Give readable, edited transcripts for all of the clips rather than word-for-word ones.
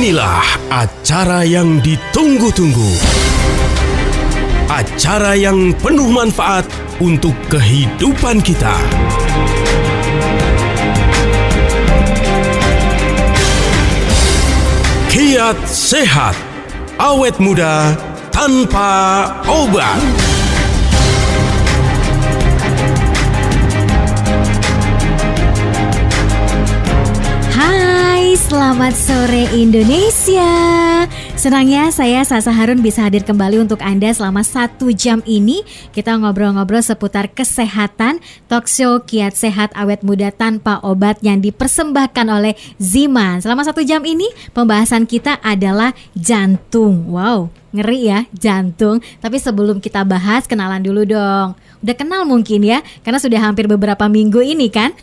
Inilah acara yang ditunggu-tunggu. Acara yang penuh manfaat untuk kehidupan kita. Kiat Sehat, awet muda tanpa obat. Hai, selamat sore Indonesia. Senangnya saya Sasa Harun bisa hadir kembali untuk Anda selama 1 jam ini. Kita ngobrol-ngobrol seputar kesehatan. Talk show Kiat Sehat Awet Muda Tanpa Obat yang dipersembahkan oleh Ziman. Selama 1 jam ini pembahasan kita adalah jantung. Wow, ngeri ya jantung. Tapi sebelum kita bahas, kenalan dulu dong. Udah kenal mungkin ya, karena sudah hampir beberapa minggu ini kan.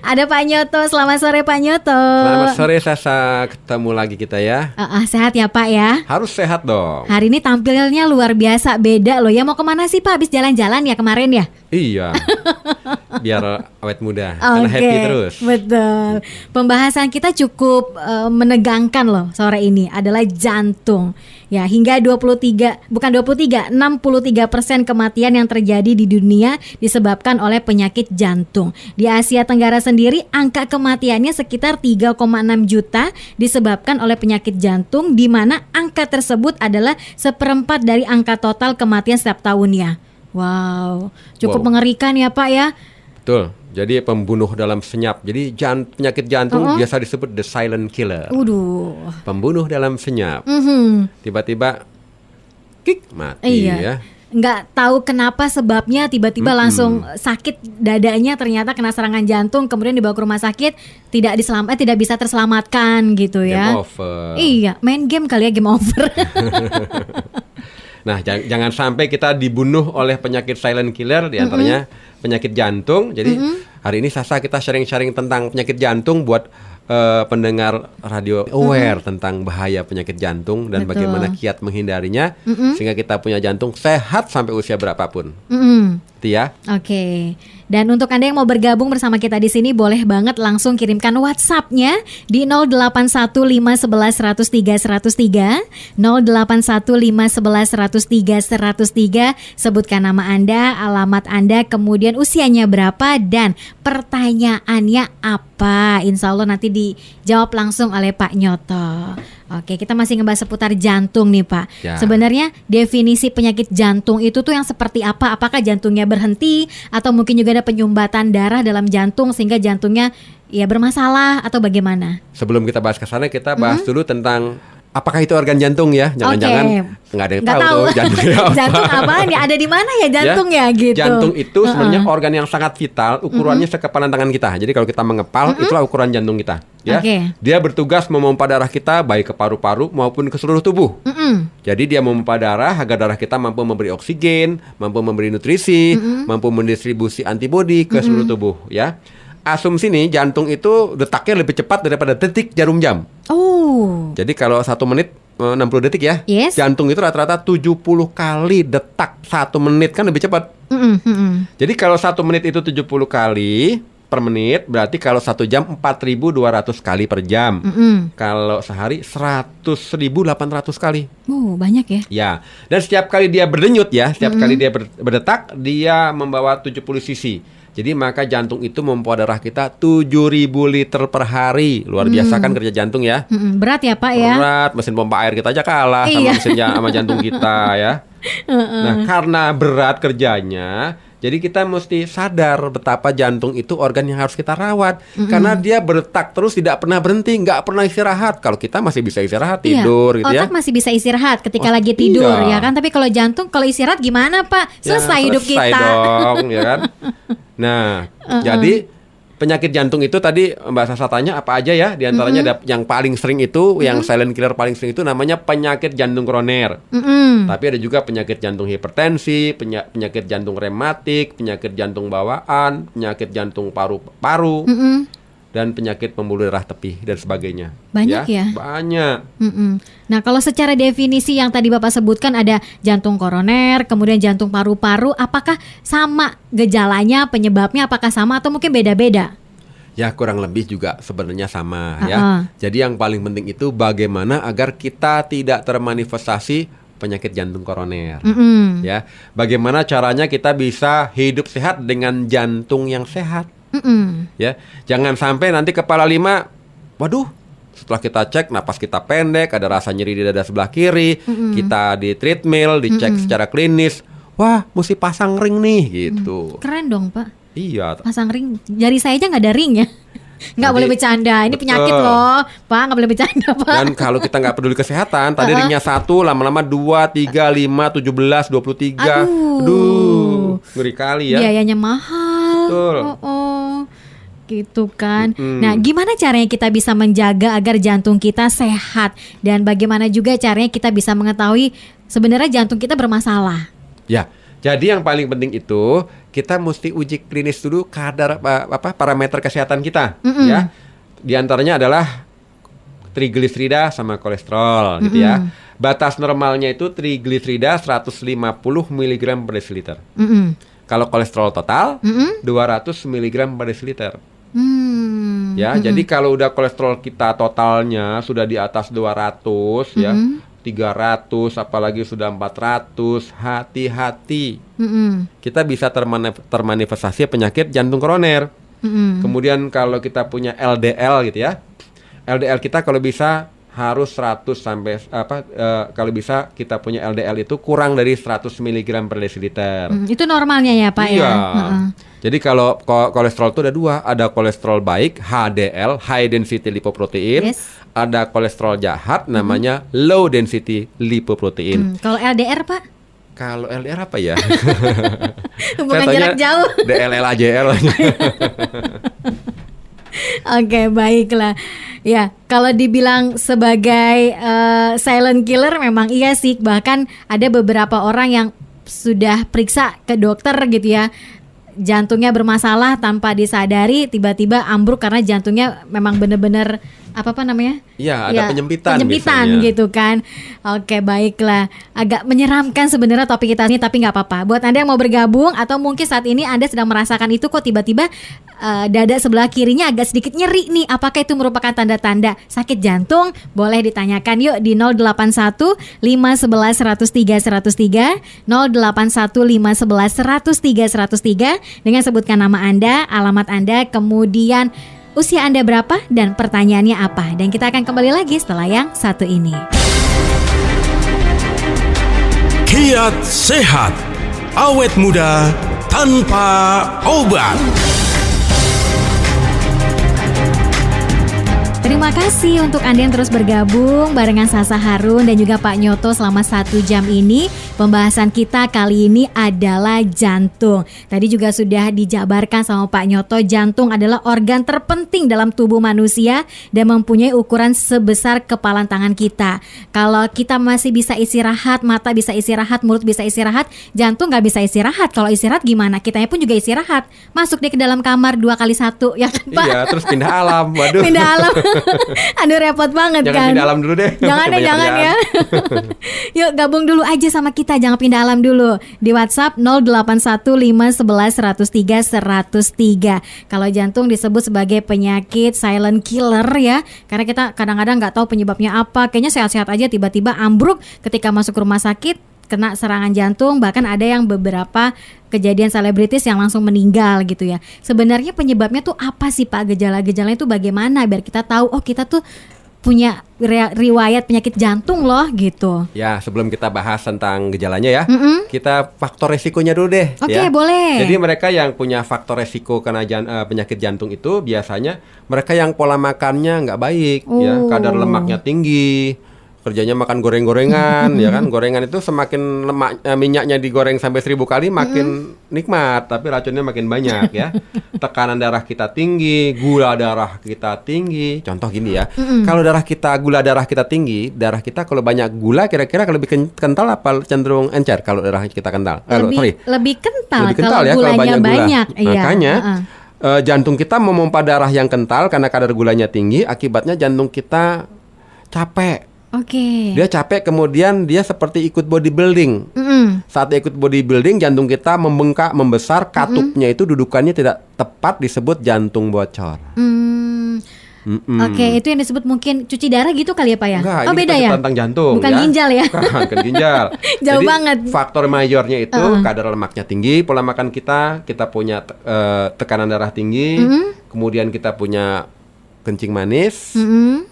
Ada Pak Nyoto, selamat sore Pak Nyoto. Selamat sore Sasa, ketemu lagi kita ya. Sehat ya Pak ya? Harus sehat dong. Hari ini tampilnya luar biasa, beda loh ya. Mau kemana sih Pak? Habis jalan-jalan ya kemarin ya? Iya, biar awet muda, karena happy terus. Betul. Pembahasan kita cukup menegangkan loh sore ini, adalah jantung. Ya, hingga 63% kematian yang terjadi di dunia disebabkan oleh penyakit jantung. Di Asia Tenggara sendiri, angka kematiannya sekitar 3,6 juta disebabkan oleh penyakit jantung, di mana angka tersebut adalah 1/4 dari angka total kematian setiap tahunnya. Wow, cukup mengerikan ya Pak ya. Betul, jadi pembunuh dalam senyap. Jadi penyakit jantung biasa disebut the silent killer. Pembunuh dalam senyap. Tiba-tiba kik mati ya. Nggak tahu kenapa sebabnya, tiba-tiba langsung sakit dadanya, ternyata kena serangan jantung, kemudian dibawa ke rumah sakit, tidak bisa terselamatkan gitu ya. Game over. Iya, main game kali ya, game over. Nah, jangan sampai kita dibunuh oleh penyakit silent killer, diantaranya penyakit jantung. Jadi hari ini Sasa kita sharing-sharing tentang penyakit jantung buat pendengar radio aware tentang bahaya penyakit jantung dan bagaimana kiat menghindarinya sehingga kita punya jantung sehat sampai usia berapapun. Ya. Oke. Dan untuk Anda yang mau bergabung bersama kita di sini, boleh banget langsung kirimkan WhatsApp-nya di 081511103103, 081511103103. Sebutkan nama Anda, alamat Anda, kemudian usianya berapa dan pertanyaannya apa. Insya Allah nanti dijawab langsung oleh Pak Nyoto. Oke, kita masih ngebahas seputar jantung nih Pak. Ya. Sebenarnya definisi penyakit jantung itu tuh yang seperti apa? Apakah jantungnya berhenti atau mungkin juga ada penyumbatan darah dalam jantung sehingga jantungnya ya bermasalah atau bagaimana? Sebelum kita bahas ke sana, kita bahas dulu tentang apakah itu organ jantung ya? Jangan-jangan nggak ada yang tahu tuh jantungnya apa. Jantung apaan ya? Ada di mana ya jantung ya gitu? Jantung itu sebenarnya organ yang sangat vital, ukurannya sekepalan tangan kita. Jadi kalau kita mengepal, itulah ukuran jantung kita. Ya, dia bertugas memompa darah kita baik ke paru-paru maupun ke seluruh tubuh. Jadi dia memompa darah agar darah kita mampu memberi oksigen, mampu memberi nutrisi, mampu mendistribusi antibodi ke seluruh tubuh. Ya, asumsi nih jantung itu detaknya lebih cepat daripada detik jarum jam. Jadi kalau 1 menit 60 detik ya, jantung itu rata-rata 70 kali detak 1 menit, kan lebih cepat. Jadi kalau 1 menit itu 70 kali per menit, berarti kalau 1 jam 4.200 kali per jam. Kalau sehari 100.800 kali. Banyak ya. Ya, dan setiap kali dia berdenyut ya, setiap kali dia berdetak, dia membawa 70 cc. Jadi maka jantung itu memompa darah kita 7.000 liter per hari. Luar biasa kan kerja jantung ya. Berat ya Pak ya. Berat, mesin pompa air kita aja kalah sama jantung kita ya. Nah, karena berat kerjanya, jadi kita mesti sadar betapa jantung itu organ yang harus kita rawat. Karena dia berdetak terus, tidak pernah berhenti, nggak pernah istirahat. Kalau kita masih bisa istirahat, tidur gitu ya. Otak masih bisa istirahat ketika lagi tidur ya kan. Tapi kalau jantung, kalau istirahat gimana Pak? Selesai hidup kita. Selesai dong ya kan. Nah, jadi penyakit jantung itu tadi Mbak Sasa tanya apa aja ya. Di antaranya ada yang paling sering itu, yang silent killer paling sering itu namanya penyakit jantung koroner. Tapi ada juga penyakit jantung hipertensi, penyakit jantung rematik, penyakit jantung bawaan, penyakit jantung paru-paru, dan penyakit pembuluh darah tepi dan sebagainya. Banyak ya? Banyak. Nah, kalau secara definisi yang tadi Bapak sebutkan, ada jantung koroner, kemudian jantung paru-paru, apakah sama gejalanya, penyebabnya apakah sama atau mungkin beda-beda? Ya kurang lebih juga sebenarnya sama ya. Jadi yang paling penting itu bagaimana agar kita tidak termanifestasi penyakit jantung koroner. Ya, bagaimana caranya kita bisa hidup sehat dengan jantung yang sehat. Ya, jangan sampai nanti kepala 5, waduh, setelah kita cek napas kita pendek, ada rasa nyeri di dada sebelah kiri, kita di treadmill, dicek secara klinis, wah, mesti pasang ring nih gitu. Keren dong, Pak. Iya. Pasang ring, jari saya aja nggak ada ring ya. Nggak boleh bercanda, ini penyakit loh, Pak, nggak boleh bercanda, Pak. Dan kalau kita nggak peduli kesehatan, tadi ringnya 1, lama-lama 2, 3, 5, 17, 23. Aduh, ngeri kali ya. Biayanya mahal. Betul. Gitu kan. Nah, gimana caranya kita bisa menjaga agar jantung kita sehat, dan bagaimana juga caranya kita bisa mengetahui sebenarnya jantung kita bermasalah? Ya. Jadi yang paling penting itu kita mesti uji klinis dulu kadar parameter kesehatan kita, ya. Di antaranya adalah trigliserida sama kolesterol, gitu ya. Batas normalnya itu trigliserida 150 mg per desiliter. Kalau kolesterol total 200 mg per desiliter. Ya, jadi kalau udah kolesterol kita totalnya sudah di atas 200 ya. 300, apalagi sudah 400, hati-hati. Kita bisa termanifestasi penyakit jantung koroner. Kemudian kalau kita punya LDL gitu ya, LDL kita kalau bisa harus 100 sampai kalau bisa kita punya LDL itu kurang dari 100 mg per desiliter. Itu normalnya ya, Pak, iya. Ya. Jadi kalau kolesterol itu ada 2, ada kolesterol baik HDL, high density lipoprotein, ada kolesterol jahat namanya low density lipoprotein. Kalau LDR, Pak? Kalau LDR apa ya? Hubungan jarak jauh. DLL AJL. Oke, baiklah. Ya, kalau dibilang sebagai silent killer memang iya sih. Bahkan ada beberapa orang yang sudah periksa ke dokter gitu ya, jantungnya bermasalah tanpa disadari, tiba-tiba ambruk karena jantungnya memang benar-benar apa namanya? Iya, ada penyempitan gitu kan. Oke, baiklah. Agak menyeramkan sebenarnya topik kita ini, tapi nggak apa-apa. Buat Anda yang mau bergabung atau mungkin saat ini Anda sedang merasakan itu, kok tiba-tiba dada sebelah kirinya agak sedikit nyeri nih. Apakah itu merupakan tanda-tanda sakit jantung? Boleh ditanyakan yuk di 081 511 103 103, 081 511 103 103 dengan sebutkan nama Anda, alamat Anda, kemudian usia Anda berapa dan pertanyaannya apa. Dan kita akan kembali lagi setelah yang satu ini. Kiat sehat, awet muda tanpa obat. Terima kasih untuk Anda yang terus bergabung barengan Sasa Harun dan juga Pak Nyoto selama 1 jam ini. Pembahasan kita kali ini adalah jantung. Tadi juga sudah dijabarkan sama Pak Nyoto, jantung adalah organ terpenting dalam tubuh manusia dan mempunyai ukuran sebesar kepalan tangan kita. Kalau kita masih bisa istirahat, mata bisa istirahat, mulut bisa istirahat, jantung nggak bisa istirahat. Kalau istirahat gimana? Kitanya pun juga istirahat. Masuk deh ke dalam kamar 2x1, ya kan, Pak? Iya, terus pindah alam. Waduh. Pindah alam. Aduh, repot banget. Jangan kan. Pindah alam dulu deh. Jangan ya. Yuk gabung dulu aja sama kita, jangan pindah alam dulu. Di WhatsApp 081511103103. Kalau jantung disebut sebagai penyakit silent killer ya, karena kita kadang-kadang nggak tahu penyebabnya apa. Kayaknya sehat-sehat aja tiba-tiba ambruk ketika masuk rumah sakit, kena serangan jantung. Bahkan ada yang beberapa kejadian selebritis yang langsung meninggal gitu ya. Sebenarnya penyebabnya tuh apa sih, Pak? Gejala-gejalanya tuh bagaimana biar kita tahu, oh kita tuh punya riwayat penyakit jantung loh gitu. Ya, sebelum kita bahas tentang gejalanya ya, kita faktor resikonya dulu deh. Oke, boleh. Jadi mereka yang punya faktor resiko karena penyakit jantung itu biasanya mereka yang pola makannya nggak baik, ya, kadar lemaknya tinggi, kerjanya makan goreng-gorengan, ya kan? Gorengan itu semakin minyaknya digoreng sampai 1000 kali makin nikmat, tapi racunnya makin banyak ya. Tekanan darah kita tinggi, gula darah kita tinggi. Contoh gini ya, kalau gula darah kita tinggi, darah kita kalau banyak gula kira-kira lebih kental apa cenderung encer kalau darah kita kental? Lebih kental kalau ya, gulanya banyak. Makanya jantung kita memompa darah yang kental karena kadar gulanya tinggi, akibatnya jantung kita capek. Oke. Dia capek, kemudian dia seperti ikut bodybuilding. Saat dia ikut bodybuilding, jantung kita membengkak, membesar, katupnya itu dudukannya tidak tepat, disebut jantung bocor. Oke, itu yang disebut mungkin cuci darah gitu kali ya Pak ya? Enggak, oh ini beda kita ya? tentang jantung. Bukan ya. ginjal ya? Bukan ginjal. Jauh Jadi, banget. faktor mayornya itu kadar lemaknya tinggi, pola makan kita punya tekanan darah tinggi, kemudian kita punya kencing manis,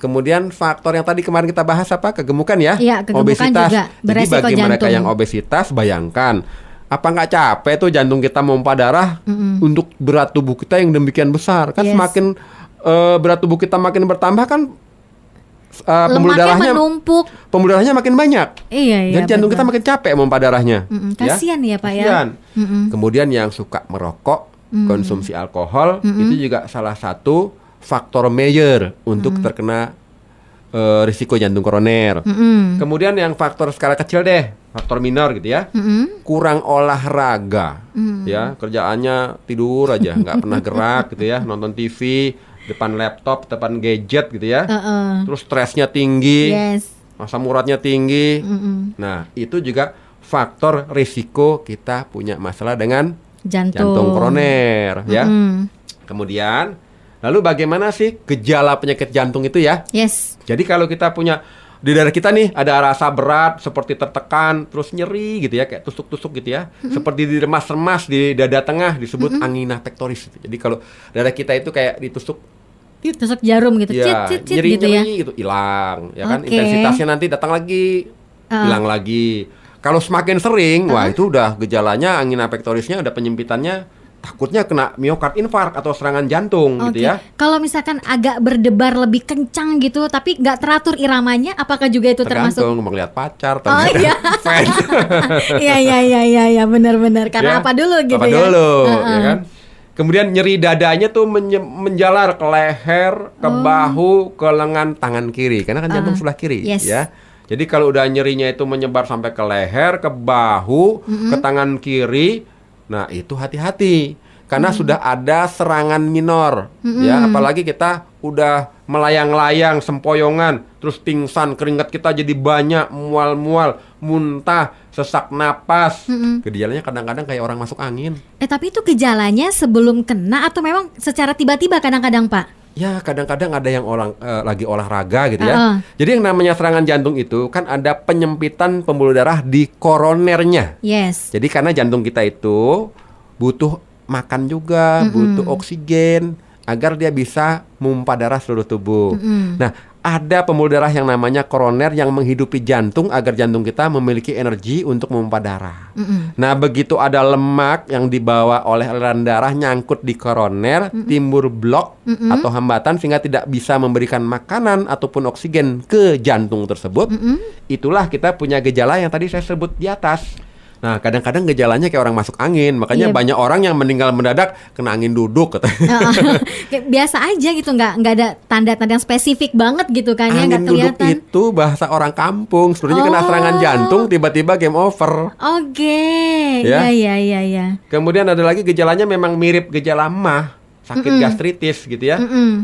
kemudian faktor yang tadi kemarin kita bahas apa? Kegemukan ya? Iya, kegemukan obesitas. juga Jadi beresiko bagi mereka jantung. yang obesitas, bayangkan apa nggak capek tuh jantung kita memompa darah untuk berat tubuh kita yang demikian besar? Kan semakin berat tubuh kita makin bertambah kan pembuluh lemaknya darahnya menumpuk. pembuluh darahnya makin banyak. Iya. Dan jantung kita makin capek memompa darahnya. Kasian ya Pak ya. Kasian. Kemudian yang suka merokok, konsumsi alkohol, itu juga salah satu faktor major untuk terkena risiko jantung koroner. Kemudian yang faktor skala kecil deh, faktor minor gitu ya. Kurang olahraga, ya kerjaannya tidur aja, nggak pernah gerak gitu ya, nonton TV, depan laptop, depan gadget gitu ya. Terus stresnya tinggi, asam uratnya tinggi. Nah itu juga faktor risiko kita punya masalah dengan jantung koroner, ya. Kemudian lalu bagaimana sih gejala penyakit jantung itu ya? Jadi kalau kita punya di daerah kita nih ada rasa berat seperti tertekan, terus nyeri gitu ya, kayak tusuk-tusuk gitu ya, seperti diremas-remas di dada tengah disebut angina pectoris. Jadi kalau daerah kita itu kayak ditusuk jarum gitu, ya, cit nyeri gitu ya. gitu hilang, ya kan? Intensitasnya nanti datang lagi, hilang lagi. Kalau semakin sering, wah itu udah gejalanya angina pectorisnya, udah penyempitannya. Takutnya kena miokard infark atau serangan jantung gitu ya. Kalau misalkan agak berdebar lebih kencang gitu, tapi nggak teratur iramanya, apakah juga itu termasuk? Tergantung mau lihat pacar, Oh iya. fans. Iya, benar-benar. Karena Ya, apa dulu gitu apa ya? dulu, ya kan? Kemudian nyeri dadanya tuh menjalar ke leher, ke bahu, ke lengan tangan kiri, karena kan jantung sebelah kiri, ya. Jadi kalau udah nyerinya itu menyebar sampai ke leher, ke bahu, ke tangan kiri. Nah itu hati-hati karena sudah ada serangan minor, ya apalagi kita udah melayang-layang sempoyongan, terus pingsan, keringat kita jadi banyak, mual-mual, muntah, sesak napas, gejalanya kadang-kadang kayak orang masuk angin. Tapi itu gejalanya sebelum kena atau memang secara tiba-tiba kadang-kadang Pak? Ya kadang-kadang ada yang lagi olahraga gitu ya. Jadi yang namanya serangan jantung itu kan ada penyempitan pembuluh darah di koronernya. Jadi karena jantung kita itu butuh makan juga, butuh oksigen agar dia bisa memompa darah seluruh tubuh. Nah ada pembuluh darah yang namanya koroner yang menghidupi jantung agar jantung kita memiliki energi untuk memompa darah. Nah begitu ada lemak yang dibawa oleh aliran darah nyangkut di koroner, timbul blok atau hambatan sehingga tidak bisa memberikan makanan ataupun oksigen ke jantung tersebut. Itulah kita punya gejala yang tadi saya sebut di atas. Nah kadang-kadang gejalanya kayak orang masuk angin. Makanya banyak orang yang meninggal mendadak kena angin duduk Biasa aja gitu, nggak ada tanda-tanda yang spesifik banget gitu kan ya, nggak kelihatan. Angin duduk itu bahasa orang kampung. Sebenarnya kena serangan jantung, tiba-tiba game over. Iya. Kemudian ada lagi gejalanya memang mirip gejala MAH, sakit gastritis gitu ya.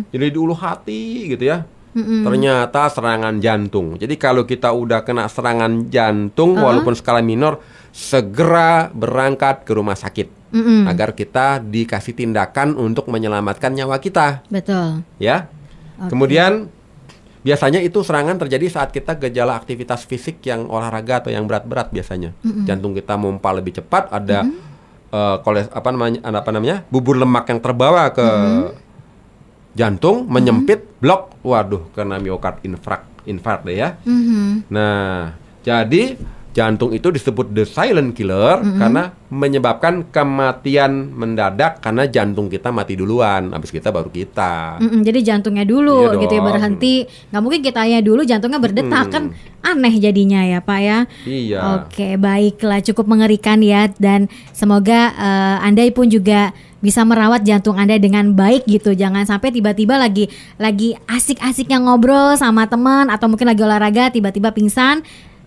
Jadi di ulu hati gitu ya. Ternyata serangan jantung. Jadi kalau kita udah kena serangan jantung walaupun skala minor, segera berangkat ke rumah sakit agar kita dikasih tindakan untuk menyelamatkan nyawa kita. Betul. Ya. Kemudian biasanya itu serangan terjadi saat kita gejala aktivitas fisik yang olahraga atau yang berat-berat biasanya. Jantung kita memompa lebih cepat, ada bubur lemak yang terbawa ke jantung, menyempit, blok, waduh, kena miokard infark deh ya. Nah, jadi jantung itu disebut the silent killer karena menyebabkan kematian mendadak karena jantung kita mati duluan, habis kita baru kita. Jadi jantungnya dulu Iya gitu ya, dong. berhenti. Nggak mungkin kitanya dulu jantungnya berdetak, kan aneh jadinya ya Pak ya. Iya. Oke, baiklah, cukup mengerikan ya. Dan semoga Anda pun juga bisa merawat jantung Anda dengan baik gitu. Jangan sampai tiba-tiba lagi asik-asiknya ngobrol sama teman atau mungkin lagi olahraga tiba-tiba pingsan.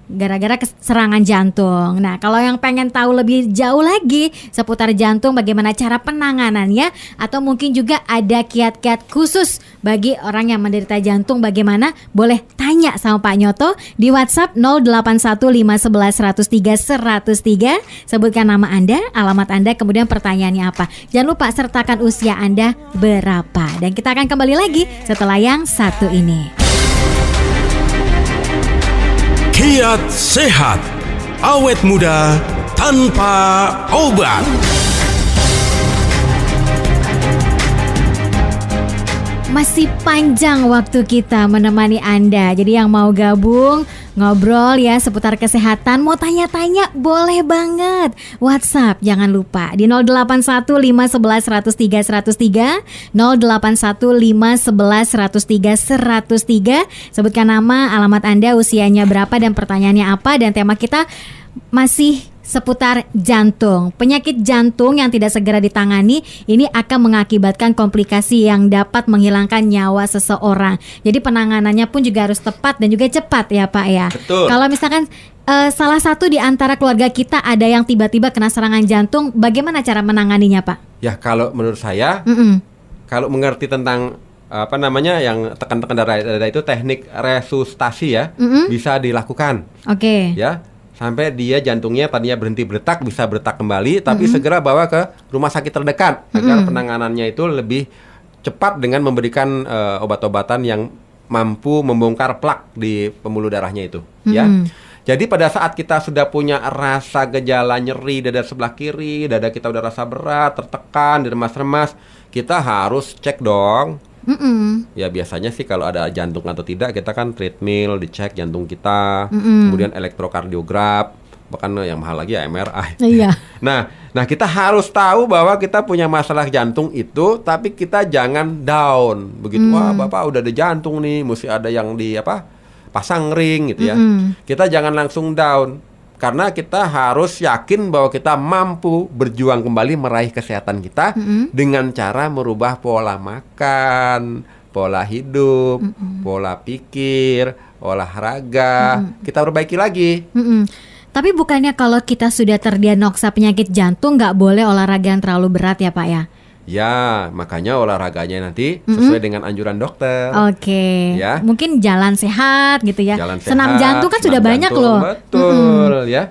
gara-gara serangan jantung. Nah, kalau yang pengen tahu lebih jauh lagi seputar jantung, bagaimana cara penanganannya, atau mungkin juga ada kiat-kiat khusus bagi orang yang menderita jantung, bagaimana, boleh tanya sama Pak Nyoto di WhatsApp 0815113103. Sebutkan nama Anda, alamat Anda, kemudian pertanyaannya apa. Jangan lupa sertakan usia Anda berapa. Dan kita akan kembali lagi setelah yang satu ini. Kiat sehat, awet muda tanpa obat. Masih panjang waktu kita menemani Anda. Jadi yang mau gabung, ngobrol ya seputar kesehatan, mau tanya-tanya boleh banget. WhatsApp jangan lupa di 081511103103, 081511103103. Sebutkan nama, alamat Anda, usianya berapa dan pertanyaannya apa. Dan tema kita masih seputar jantung. Penyakit jantung yang tidak segera ditangani ini akan mengakibatkan komplikasi yang dapat menghilangkan nyawa seseorang. Jadi penanganannya pun juga harus tepat dan juga cepat ya Pak ya. Betul. Kalau misalkan salah satu di antara keluarga kita ada yang tiba-tiba kena serangan jantung, bagaimana cara menanganinya Pak? Ya kalau menurut saya, kalau mengerti tentang yang tekan-tekan darah itu teknik resusitasi ya, bisa dilakukan. Oke. Ya. Sampai dia jantungnya tadinya berhenti berdetak bisa berdetak kembali, tapi segera bawa ke rumah sakit terdekat agar penanganannya itu lebih cepat dengan memberikan obat-obatan yang mampu membongkar plak di pembuluh darahnya itu. Ya, jadi pada saat kita sudah punya rasa gejala nyeri dada sebelah kiri, dada kita udah rasa berat, tertekan, diremas-remas, kita harus cek dong. Ya biasanya sih kalau ada jantung atau tidak kita kan treadmill, dicek jantung kita, kemudian elektrokardiograf, bahkan yang mahal lagi ya MRI. Iya. Nah kita harus tahu bahwa kita punya masalah jantung itu, tapi kita jangan down begitu. Wah bapak udah ada jantung nih, mesti ada yang pasang ring gitu ya. Kita jangan langsung down. Karena kita harus yakin bahwa kita mampu berjuang kembali meraih kesehatan kita dengan cara merubah pola makan, pola hidup, pola pikir, olahraga. Kita perbaiki lagi. Tapi bukannya kalau kita sudah terdiagnosa penyakit jantung nggak boleh olahraga yang terlalu berat ya Pak ya? Ya, makanya olahraganya nanti sesuai dengan anjuran dokter. Oke. Ya. Mungkin jalan sehat gitu ya. Jalan Senam sehat, jantung kan senam sudah banyak jantung, loh. Betul ya.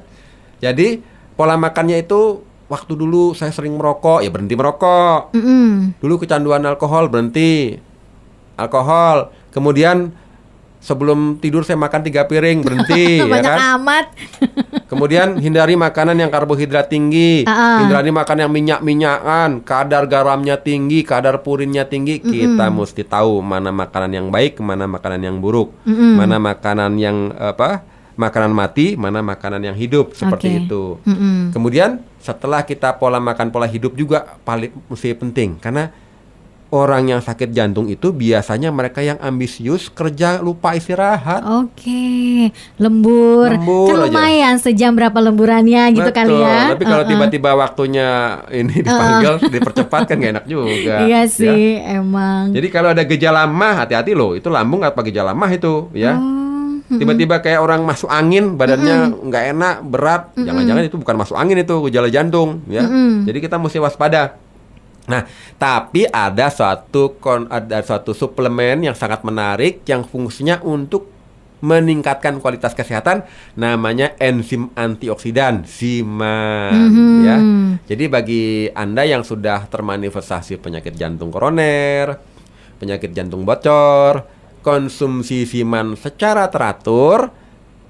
Jadi pola makannya itu, waktu dulu saya sering merokok, ya berhenti merokok. Dulu kecanduan alkohol, berhenti alkohol. Kemudian sebelum tidur saya makan 3 piring, berhenti. Banyak ya kan? amat. Kemudian hindari makanan yang karbohidrat tinggi, hindari makan yang minyak-minyakan, kadar garamnya tinggi, kadar purinnya tinggi. Kita mesti tahu mana makanan yang baik, mana makanan yang buruk, mana makanan yang makanan mati, mana makanan yang hidup, seperti itu. Kemudian setelah kita pola makan, pola hidup juga paling mesti penting, karena orang yang sakit jantung itu biasanya mereka yang ambisius, kerja lupa istirahat. Oke, lembur kan aja. lumayan sejam berapa lemburannya gitu. Betul. Kali ya. Tapi kalau tiba-tiba waktunya ini dipanggil, dipercepat kan gak enak juga. Iya sih, ya. emang. Jadi kalau ada gejala mah, hati-hati loh. Itu lambung apa gejala mah itu, ya. Tiba-tiba kayak orang masuk angin, badannya nggak enak, berat. Jangan-jangan itu bukan masuk angin, itu gejala jantung, ya. Jadi kita mesti waspada. Nah, tapi ada suatu suplemen yang sangat menarik yang fungsinya untuk meningkatkan kualitas kesehatan, namanya enzim antioksidan, ZIMA, ya. Jadi bagi Anda yang sudah termanifestasi penyakit jantung koroner, penyakit jantung bocor, konsumsi ZIMA secara teratur.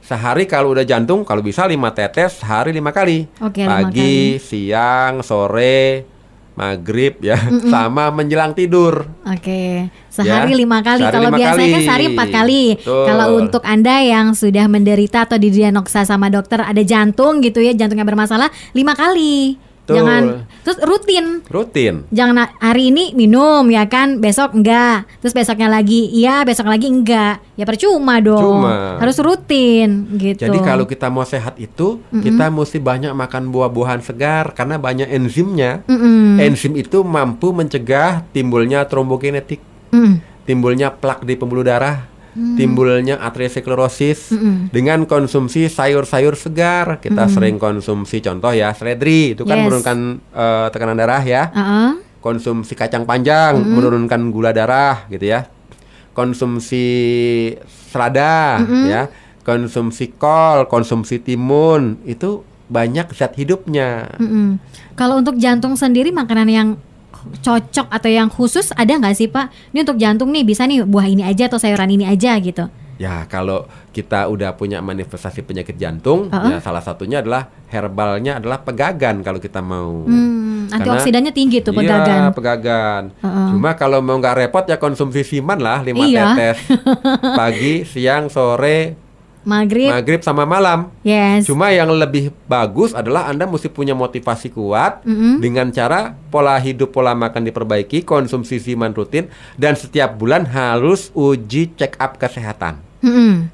Sehari kalau udah jantung, kalau bisa 5 tetes, sehari 5 kali. Oke, pagi, 5 kali. siang, sore, maghrib ya, sama menjelang tidur. Oke, sehari Ya, 5 kali. sehari Kalau 5 biasanya kan kali. sehari 4 kali. Betul. Kalau untuk Anda yang sudah menderita atau didiagnosa sama dokter ada jantung gitu ya, jantungnya bermasalah, 5 kali. Betul. Jangan terus rutin. Jangan hari ini minum ya kan, besok enggak. Terus besoknya lagi iya, besok lagi enggak. Ya percuma dong. Harus rutin gitu. Jadi kalau kita mau sehat itu, kita mesti banyak makan buah-buahan segar karena banyak enzimnya. Enzim itu mampu mencegah timbulnya trombokinetik, timbulnya plak di pembuluh darah, timbulnya aterosklerosis. Dengan konsumsi sayur-sayur segar. Kita sering konsumsi contoh ya seledri, itu kan menurunkan tekanan darah ya. Konsumsi kacang panjang menurunkan gula darah gitu ya. Konsumsi selada ya. Konsumsi kol, konsumsi timun, itu banyak zat hidupnya. Kalau untuk jantung sendiri makanan yang cocok atau yang khusus ada nggak sih Pak? Ini untuk jantung nih bisa nih buah ini aja atau sayuran ini aja gitu. Ya kalau kita udah punya manifestasi penyakit jantung, ya salah satunya adalah herbalnya adalah pegagan kalau kita mau. Antioksidannya tinggi tuh pegagan. Iya pegagan. Cuma kalau mau nggak repot ya konsumsi siman lah 5 tetes pagi, siang, sore. Maghrib sama malam. Cuma yang lebih bagus adalah Anda mesti punya motivasi kuat dengan cara pola hidup, pola makan diperbaiki, konsumsi siman rutin, dan setiap bulan harus uji check up kesehatan.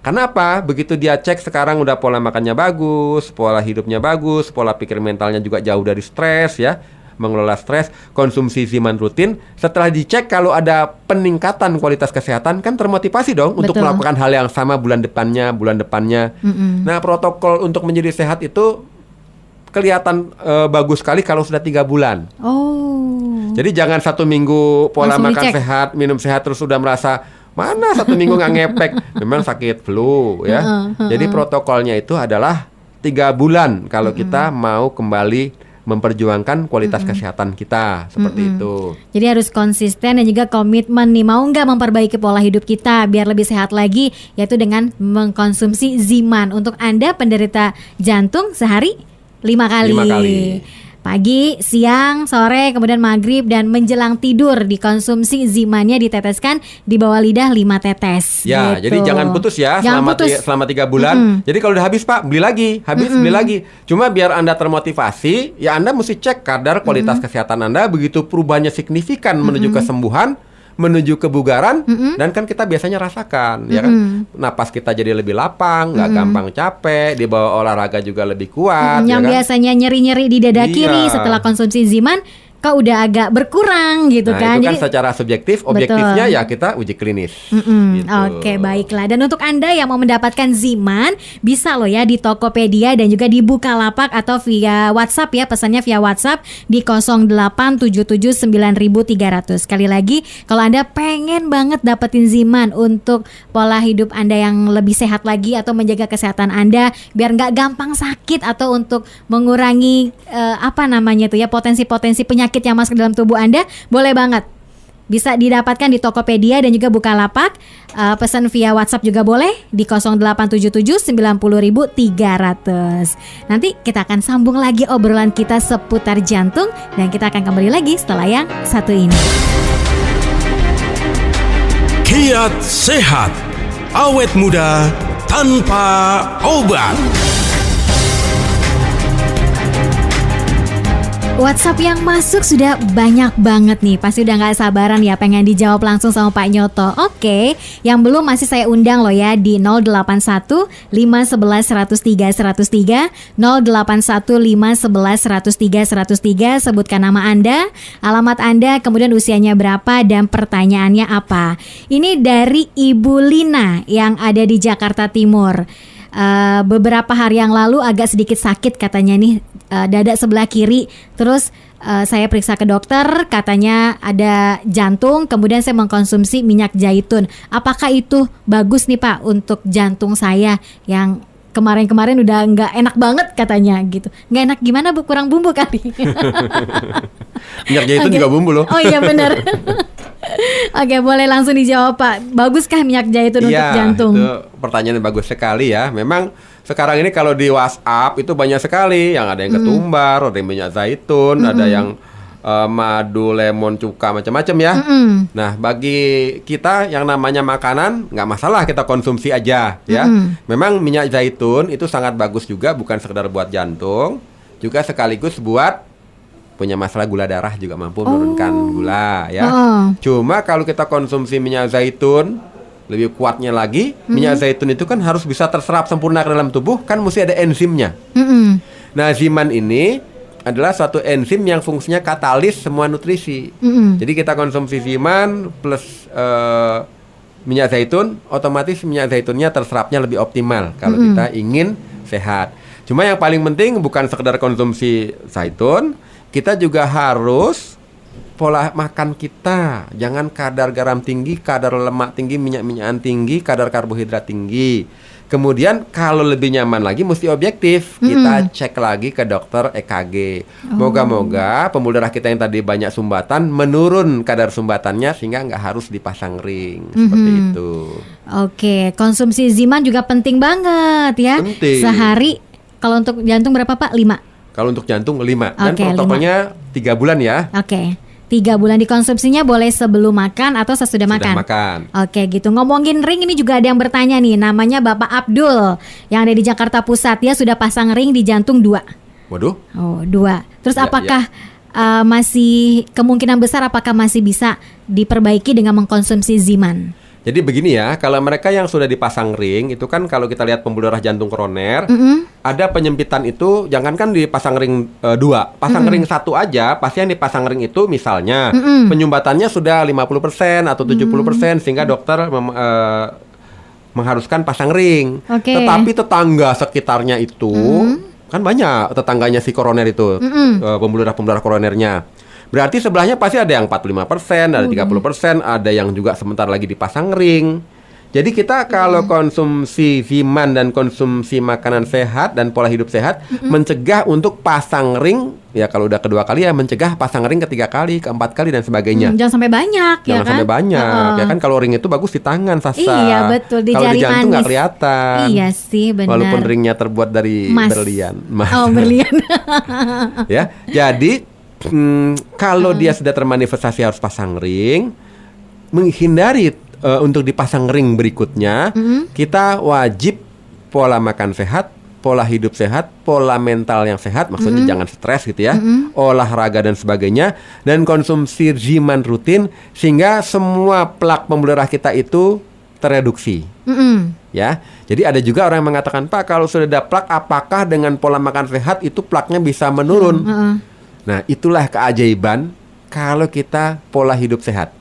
Karena apa? Begitu dia cek sekarang udah pola makannya bagus, pola hidupnya bagus, pola pikir mentalnya juga jauh dari stres ya, mengelola stres, konsumsi siman rutin. Setelah dicek kalau ada peningkatan kualitas kesehatan, kan termotivasi dong untuk melakukan hal yang sama bulan depannya. Nah protokol untuk menjadi sehat itu kelihatan bagus sekali kalau sudah 3 bulan. Jadi jangan 1 minggu pola langsung makan sehat, minum sehat terus sudah merasa mana 1 minggu nggak ngepek, memang sakit flu ya. Jadi protokolnya itu adalah 3 bulan kalau kita mau kembali memperjuangkan kualitas kesehatan kita seperti itu. Jadi harus konsisten dan juga komitmen nih, mau nggak memperbaiki pola hidup kita biar lebih sehat lagi, yaitu dengan mengkonsumsi Ziman. Untuk Anda penderita jantung sehari 5 kali. 5 kali. Pagi, siang, sore, kemudian maghrib dan menjelang tidur dikonsumsi Zimannya, diteteskan di bawah lidah 5 tetes. Ya, gitu. Jadi jangan putus ya selama 3 bulan. Jadi kalau udah habis Pak, beli lagi, beli lagi. Cuma biar Anda termotivasi, ya Anda mesti cek kadar kualitas kesehatan Anda. Begitu perubahannya signifikan menuju kesembuhan, menuju kebugaran, dan kan kita biasanya rasakan, ya kan, napas kita jadi lebih lapang, nggak gampang capek, dibawa olahraga juga lebih kuat. Yang ya kan? Biasanya nyeri-nyeri di dada kiri setelah konsumsi Ziman, kok udah agak berkurang gitu kan. Itu kan jadi, secara subjektif, objektifnya ya kita uji klinis. Gitu. Oke, baiklah. Dan untuk Anda yang mau mendapatkan Ziman, bisa loh ya di Tokopedia dan juga di Bukalapak atau via WhatsApp ya, pesannya via WhatsApp di 08779300. Sekali lagi, kalau Anda pengen banget dapetin Ziman untuk pola hidup Anda yang lebih sehat lagi atau menjaga kesehatan Anda biar nggak gampang sakit atau untuk mengurangi potensi-potensi penyakit yang masuk ke dalam tubuh Anda, boleh banget. Bisa didapatkan di Tokopedia dan juga Bukalapak. Pesan via WhatsApp juga boleh di 0877900300. Nanti kita akan sambung lagi obrolan kita seputar jantung dan kita akan kembali lagi setelah yang satu ini. Kiat sehat, awet muda tanpa obat. WhatsApp yang masuk sudah banyak banget nih. Pasti udah gak sabaran ya pengen dijawab langsung sama Pak Nyoto. Oke, yang belum masih saya undang loh ya di 081 511 103 103, 081 511 103 103. Sebutkan nama Anda, alamat Anda, kemudian usianya berapa dan pertanyaannya apa. Ini dari Ibu Lina yang ada di Jakarta Timur. Beberapa hari yang lalu agak sedikit sakit katanya nih, dada sebelah kiri. Terus saya periksa ke dokter, katanya ada jantung. Kemudian saya mengkonsumsi minyak zaitun. Apakah itu bagus nih Pak untuk jantung saya yang kemarin-kemarin udah nggak enak banget katanya gitu. Nggak enak gimana Bu? Kurang bumbu kali. Minyak zaitun juga bumbu loh. Oh iya benar. Oke, boleh langsung dijawab Pak. Baguskah minyak zaitun untuk jantung? Itu pertanyaan yang bagus sekali ya. Memang sekarang ini kalau di WhatsApp itu banyak sekali. Yang ada yang ketumbar, ada yang minyak zaitun, ada yang madu, lemon, cuka, macam-macam ya. Nah, bagi kita yang namanya makanan, nggak masalah kita konsumsi aja ya. Memang minyak zaitun itu sangat bagus juga, bukan sekedar buat jantung, juga sekaligus buat punya masalah gula darah, juga mampu menurunkan gula ya. Cuma kalau kita konsumsi minyak zaitun, lebih kuatnya lagi, minyak zaitun itu kan harus bisa terserap sempurna ke dalam tubuh, kan mesti ada enzimnya. Nah, Ziman ini adalah suatu enzim yang fungsinya katalis semua nutrisi. Jadi kita konsumsi Ziman plus minyak zaitun, otomatis minyak zaitunnya terserapnya lebih optimal kalau kita ingin sehat. Cuma yang paling penting bukan sekedar konsumsi zaitun, kita juga harus pola makan kita. Jangan kadar garam tinggi, kadar lemak tinggi, minyak-minyakan tinggi, kadar karbohidrat tinggi. Kemudian kalau lebih nyaman lagi mesti objektif. Kita cek lagi ke dokter EKG. Moga-moga pembuluh darah kita yang tadi banyak sumbatan menurun kadar sumbatannya sehingga nggak harus dipasang ring. Seperti itu. Oke, konsumsi Ziman juga penting banget ya. Penting. Sehari kalau untuk jantung berapa Pak? 5. Kalau untuk jantung 5. Dan Oke, protokolnya 3 bulan ya. Oke. 3 bulan dikonsumsinya boleh sebelum makan atau sesudah Sudah makan. makan. Oke gitu. Ngomongin ring ini juga ada yang bertanya nih. Namanya Bapak Abdul yang ada di Jakarta Pusat. Dia sudah pasang ring di jantung 2. Waduh. Oh 2. Terus Ya, apakah masih kemungkinan besar apakah masih bisa diperbaiki dengan mengkonsumsi Ziman? Jadi begini ya, kalau mereka yang sudah dipasang ring, itu kan kalau kita lihat pembuluh darah jantung koroner, ada penyempitan itu, jangankan dipasang ring 2, pasang ring 1 aja, pasien dipasang ring itu misalnya, penyumbatannya sudah 50% atau 70%, sehingga dokter mengharuskan pasang ring. Tetapi tetangga sekitarnya itu, kan banyak tetangganya si koroner itu, pembuluh darah koronernya. Berarti sebelahnya pasti ada yang 45%, ada 30%, ada yang juga sebentar lagi dipasang ring. Jadi kita kalau konsumsi Ziman dan konsumsi makanan sehat dan pola hidup sehat, mencegah untuk pasang ring, ya kalau udah kedua kali ya mencegah pasang ring ketiga kali, keempat kali dan sebagainya. Jangan sampai banyak ya kan? Jangan sampai banyak, ya kan kalau ring itu bagus di tangan, Sasa. Iya betul, di kalau jari di jantung nggak manis. kelihatan. Iya sih benar. Walaupun ringnya terbuat dari berlian. Oh berlian. Ya, jadi kalau dia sudah termanifestasi harus pasang ring, menghindari untuk dipasang ring berikutnya, kita wajib pola makan sehat, pola hidup sehat, pola mental yang sehat, maksudnya jangan stres gitu ya, olahraga dan sebagainya, dan konsumsi Ziman rutin sehingga semua plak pembuluh darah kita itu tereduksi. Ya, jadi ada juga orang yang mengatakan, Pak, kalau sudah ada plak, apakah dengan pola makan sehat itu plaknya bisa menurun? Nah, itulah keajaiban kalau kita pola hidup sehat.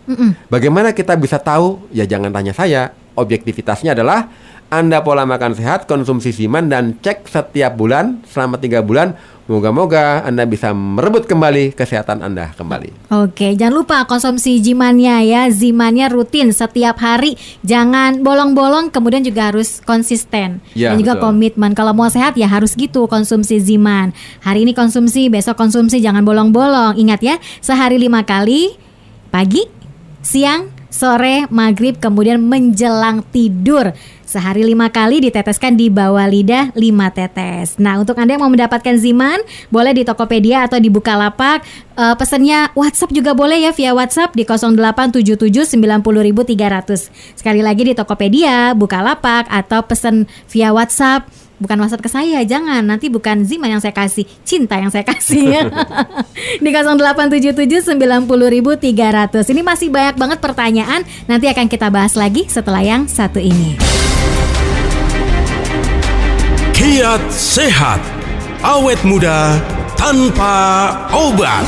Bagaimana kita bisa tahu? Ya jangan tanya saya. Objektivitasnya adalah Anda pola makan sehat, konsumsi Ziman, dan cek setiap bulan selama 3 bulan. Moga-moga Anda bisa merebut kembali kesehatan Anda kembali. Oke, jangan lupa konsumsi Zimannya ya. Zimannya rutin setiap hari. Jangan bolong-bolong, kemudian juga harus konsisten. Ya, dan juga betul. komitmen. Kalau mau sehat ya harus gitu konsumsi Ziman. Hari ini konsumsi, besok konsumsi, jangan bolong-bolong. Ingat ya, sehari 5 kali, pagi, siang, sore, maghrib, kemudian menjelang tidur. Sehari 5 kali diteteskan di bawah lidah 5 tetes. Nah, untuk Anda yang mau mendapatkan Ziman, boleh di Tokopedia atau di Bukalapak. Pesannya WhatsApp juga boleh ya, via WhatsApp di 0877 90.300. Sekali lagi di Tokopedia, Bukalapak, atau pesan via WhatsApp. Bukan WhatsApp ke saya, jangan. Nanti bukan Ziman yang saya kasih, cinta yang saya kasih ya. Di 0877 90.300. Ini masih banyak banget pertanyaan. Nanti akan kita bahas lagi setelah yang satu ini. Kiat sehat, awet muda tanpa obat.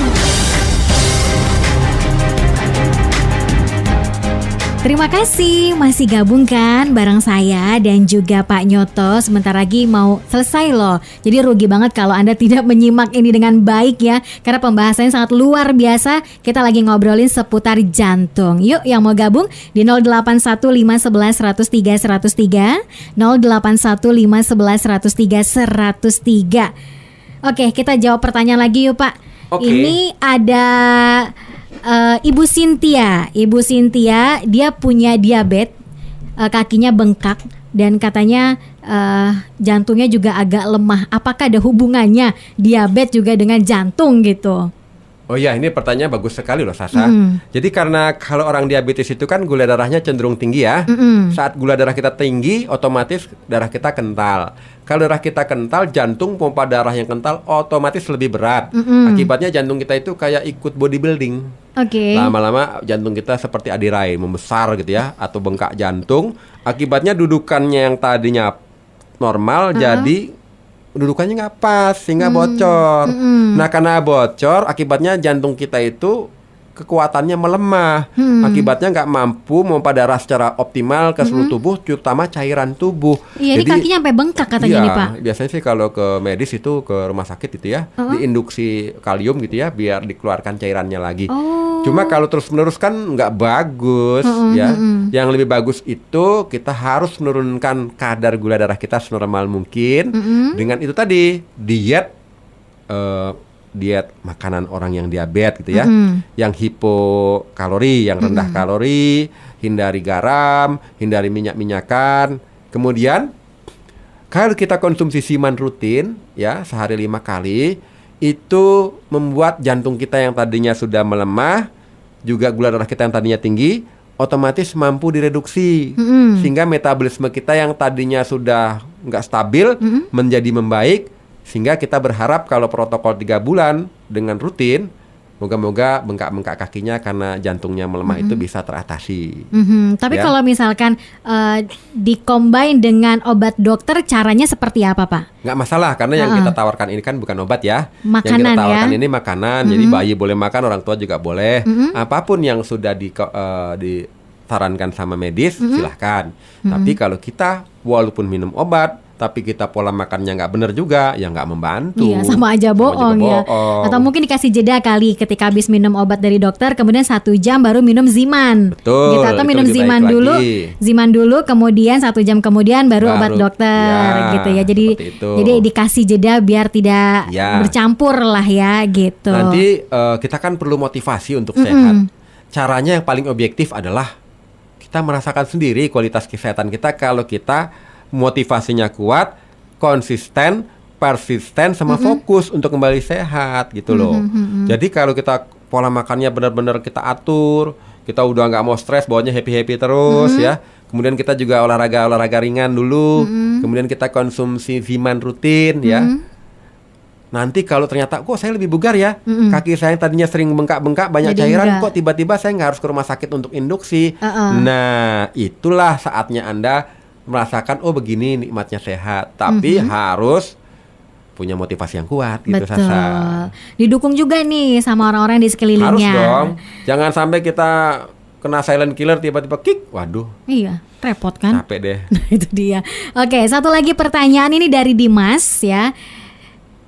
Terima kasih masih gabung kan bareng saya dan juga Pak Nyoto. Sebentar lagi mau selesai loh. Jadi rugi banget kalau Anda tidak menyimak ini dengan baik ya. Karena pembahasannya sangat luar biasa. Kita lagi ngobrolin seputar jantung. Yuk yang mau gabung di 081511103103, 081511103103. Oke, kita jawab pertanyaan lagi yuk Pak. Oke. Ini ada Ibu Cynthia, dia punya diabetes, kakinya bengkak dan katanya jantungnya juga agak lemah. Apakah ada hubungannya diabetes juga dengan jantung gitu? Oh ya, ini pertanyaan bagus sekali loh Sasa. Jadi karena kalau orang diabetes itu kan gula darahnya cenderung tinggi ya. Saat gula darah kita tinggi, otomatis darah kita kental. Kalau darah kita kental, jantung pompa darah yang kental otomatis lebih berat. Akibatnya jantung kita itu kayak ikut bodybuilding. Lama-lama jantung kita seperti adirai, membesar gitu ya, atau bengkak jantung. Akibatnya dudukannya yang tadinya normal jadi dudukannya nggak pas sehingga bocor. Nah karena bocor akibatnya jantung kita itu kekuatannya melemah. Akibatnya nggak mampu memompa darah secara optimal ke seluruh tubuh, terutama cairan tubuh. Iya, ini kakinya sampai bengkak katanya nih Pak. Biasanya sih kalau ke medis itu ke rumah sakit gitu ya, diinduksi kalium gitu ya, biar dikeluarkan cairannya lagi. Cuma kalau terus-menerus kan nggak bagus ya. Yang lebih bagus itu kita harus menurunkan kadar gula darah kita senormal mungkin dengan itu tadi diet makanan orang yang diabetes gitu ya, yang hipokalori, yang rendah kalori, hindari garam, hindari minyak-minyakan. Kemudian kalau kita konsumsi siman rutin ya sehari 5 kali, itu membuat jantung kita yang tadinya sudah melemah, juga gula darah kita yang tadinya tinggi, otomatis mampu direduksi, sehingga metabolisme kita yang tadinya sudah nggak stabil menjadi membaik. Sehingga kita berharap kalau protokol 3 bulan dengan rutin, moga-moga bengkak-bengkak kakinya karena jantungnya melemah itu bisa teratasi. Tapi kalau misalkan dikombin dengan obat dokter, caranya seperti apa Pak? Nggak masalah, karena yang kita tawarkan ini kan bukan obat ya. Makanan, yang kita tawarkan ya? ini makanan, jadi bayi boleh makan, orang tua juga boleh. Apapun yang sudah disarankan sama medis, silahkan. Tapi kalau kita walaupun minum obat, tapi kita pola makannya nggak benar juga, ya nggak membantu. Iya, sama aja bohong ya. Atau mungkin dikasih jeda kali ketika habis minum obat dari dokter, kemudian 1 jam baru minum Ziman. Betul. Gitu. Atau minum Ziman dulu, kemudian 1 jam kemudian baru obat dokter, gitu ya. Jadi dikasih jeda biar tidak bercampur lah ya, gitu. Nanti kita kan perlu motivasi untuk sehat. Caranya yang paling objektif adalah kita merasakan sendiri kualitas kesehatan kita kalau kita motivasinya kuat, konsisten, persisten, sama fokus untuk kembali sehat gitu loh. Jadi kalau kita pola makannya benar-benar kita atur, kita udah nggak mau stres, bawanya happy-happy terus ya. Kemudian kita juga olahraga ringan dulu. Kemudian kita konsumsi Ziman rutin ya. Nanti kalau ternyata kok saya lebih bugar ya, kaki saya yang tadinya sering bengkak-bengkak, banyak cairan, kok tiba-tiba saya nggak harus ke rumah sakit untuk induksi. Nah, itulah saatnya Anda merasakan begini nikmatnya sehat, tapi harus punya motivasi yang kuat gitu. Betul. Sasa. Didukung juga nih sama orang-orang di sekelilingnya. Harus dong. Jangan sampai kita kena silent killer tiba-tiba kick. Waduh. Iya, repot kan? Capek deh. Nah, itu dia. Oke, satu lagi pertanyaan ini dari Dimas ya.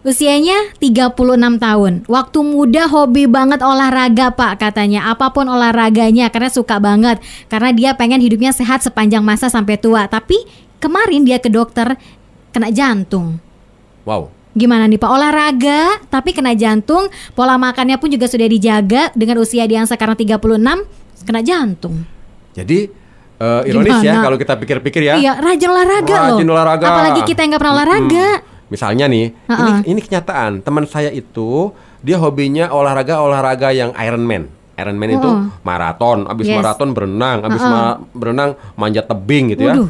Usianya 36 tahun. Waktu muda hobi banget olahraga Pak katanya. Apapun olahraganya karena suka banget. Karena dia pengen hidupnya sehat sepanjang masa sampai tua. Tapi kemarin dia ke dokter kena jantung. Wow. Gimana nih Pak? Olahraga tapi kena jantung. Pola makannya pun juga sudah dijaga. Dengan usia dia yang sekarang 36 kena jantung. Jadi ironis ya kalau kita pikir-pikir ya. Iya, rajin olahraga loh. Apalagi kita yang gak pernah olahraga. Misalnya nih, ini kenyataan. Teman saya itu dia hobinya olahraga yang Ironman. Ironman itu maraton, abis maraton berenang, abis berenang manjat tebing gitu ya.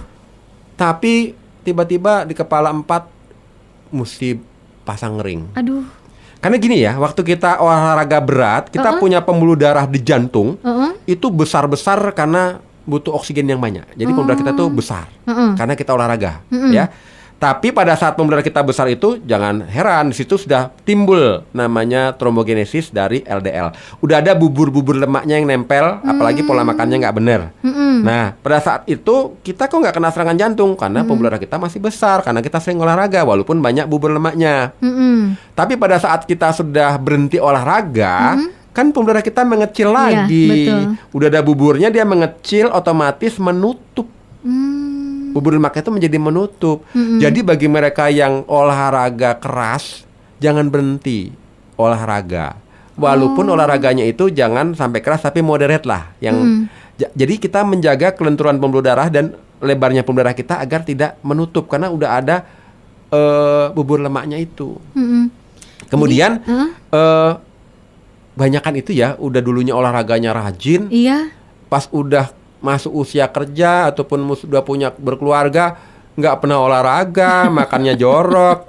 Tapi tiba-tiba di kepala 4 mesti pasang ring. Aduh. Karena gini ya, waktu kita olahraga berat, kita punya pembuluh darah di jantung itu besar-besar karena butuh oksigen yang banyak. Jadi pembuluh darah kita tuh besar karena kita olahraga, ya. Tapi pada saat pembuluh darah kita besar itu, jangan heran, di situ sudah timbul namanya trombogenesis dari LDL. Udah ada bubur-bubur lemaknya yang nempel, apalagi pola makannya nggak benar. Nah, pada saat itu kita kok nggak kena serangan jantung karena pembuluh darah kita masih besar karena kita sering olahraga walaupun banyak bubur lemaknya. Tapi pada saat kita sudah berhenti olahraga, kan pembuluh darah kita mengecil lagi. Udah ada buburnya, dia mengecil, otomatis menutup. Bubur lemaknya itu menjadi menutup. Jadi bagi mereka yang olahraga keras, jangan berhenti olahraga. Walaupun olahraganya itu jangan sampai keras, tapi moderate lah. Jadi kita menjaga kelenturan pembuluh darah dan lebarnya pembuluh darah kita agar tidak menutup karena udah ada bubur lemaknya itu. Kemudian banyakan itu ya, udah dulunya olahraganya rajin. Iya. Pas udah masuk usia kerja ataupun sudah punya berkeluarga, nggak pernah olahraga, makannya jorok,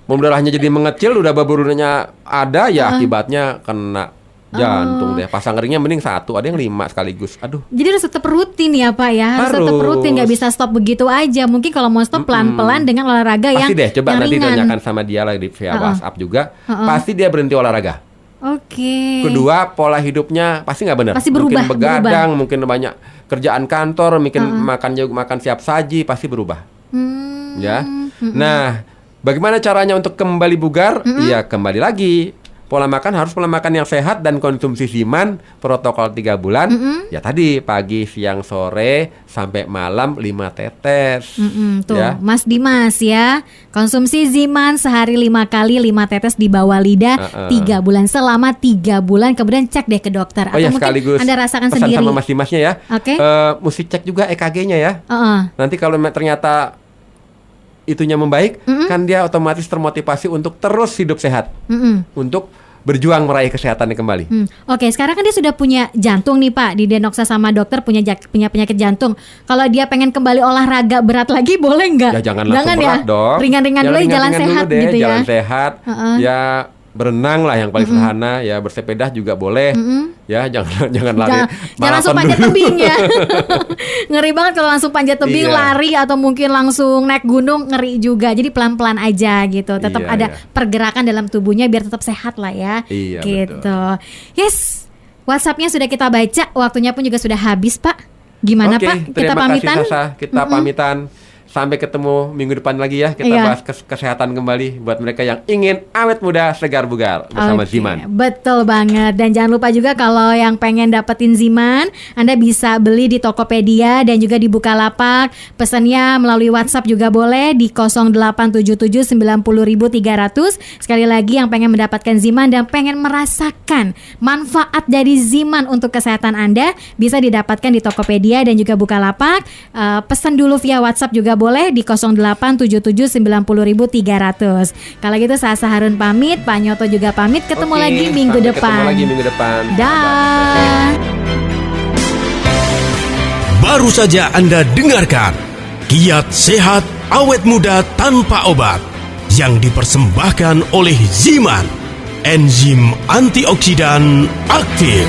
pembuluh darahnya jadi mengecil, udah buburnya ada, ya akibatnya kena jantung deh. Pasang ringnya mending 1, ada yang 5 sekaligus. Aduh. Jadi harus tetap rutin ya Pak ya, harus tetap rutin, nggak bisa stop begitu aja. Mungkin kalau mau stop pelan-pelan dengan olahraga pasti yang deh, coba yang nanti ringan. tanyakan sama dia lagi via WhatsApp juga. Pasti dia berhenti olahraga. Oke. Kedua, pola hidupnya pasti nggak benar. Pasti berubah. Mungkin begadang, mungkin banyak kerjaan kantor, mungkin makan siap saji, pasti berubah. Ya. Nah, bagaimana caranya untuk kembali bugar? Ya kembali lagi. Pola makan harus pola makan yang sehat dan konsumsi Ziman protokol 3 bulan. Ya tadi pagi, siang, sore sampai malam 5 tetes. Tuh, ya. Mas Dimas ya. Konsumsi Ziman sehari 5 kali 5 tetes di bawah lidah 3 bulan selama 3 bulan, kemudian cek deh ke dokter atau ya, mungkin sekaligus Anda rasakan pesan sendiri. sama Mas Dimasnya ya. Oke. Mesti cek juga EKG-nya ya. Nanti kalau ternyata itunya membaik, kan dia otomatis termotivasi untuk terus hidup sehat, untuk berjuang meraih kesehatannya kembali. Oke, sekarang kan dia sudah punya jantung nih Pak, didiagnosa sama dokter punya penyakit jantung. Kalau dia pengen kembali olahraga berat lagi, boleh nggak? Ya jangan langsung berat dong. Ringan-ringan dulu, jalan sehat deh, gitu ya. Jalan sehat, ya berenang lah yang paling sederhana, ya bersepeda juga boleh, ya jangan lari. Jangan langsung panjat tebing ya. Ngeri banget kalau langsung panjat tebing, lari atau mungkin langsung naik gunung, ngeri juga. Jadi pelan-pelan aja gitu. Tetap ada pergerakan dalam tubuhnya biar tetap sehat lah ya. Iya, gitu. betul. Yes, WhatsApp-nya sudah kita baca, waktunya pun juga sudah habis Pak. Gimana Pak? Kita pamitan? Kasih, Sasa. Kita pamitan. Sampai ketemu minggu depan lagi ya. Kita bahas kesehatan kembali buat mereka yang ingin awet muda, segar bugar bersama Ziman. Betul banget. Dan jangan lupa juga kalau yang pengen dapetin Ziman, Anda bisa beli di Tokopedia dan juga di Bukalapak. Pesannya melalui WhatsApp juga boleh di 0877 90.300. Sekali lagi yang pengen mendapatkan Ziman dan pengen merasakan manfaat dari Ziman untuk kesehatan Anda, bisa didapatkan di Tokopedia dan juga Bukalapak. Pesan dulu via WhatsApp juga boleh di 0877 90.300. Kalau gitu Sasa Harun pamit, Pak Nyoto juga pamit. Ketemu lagi minggu depan. Dah. Baru saja Anda dengarkan Kiat Sehat Awet Muda Tanpa Obat yang dipersembahkan oleh Ziman, enzim antioksidan aktif.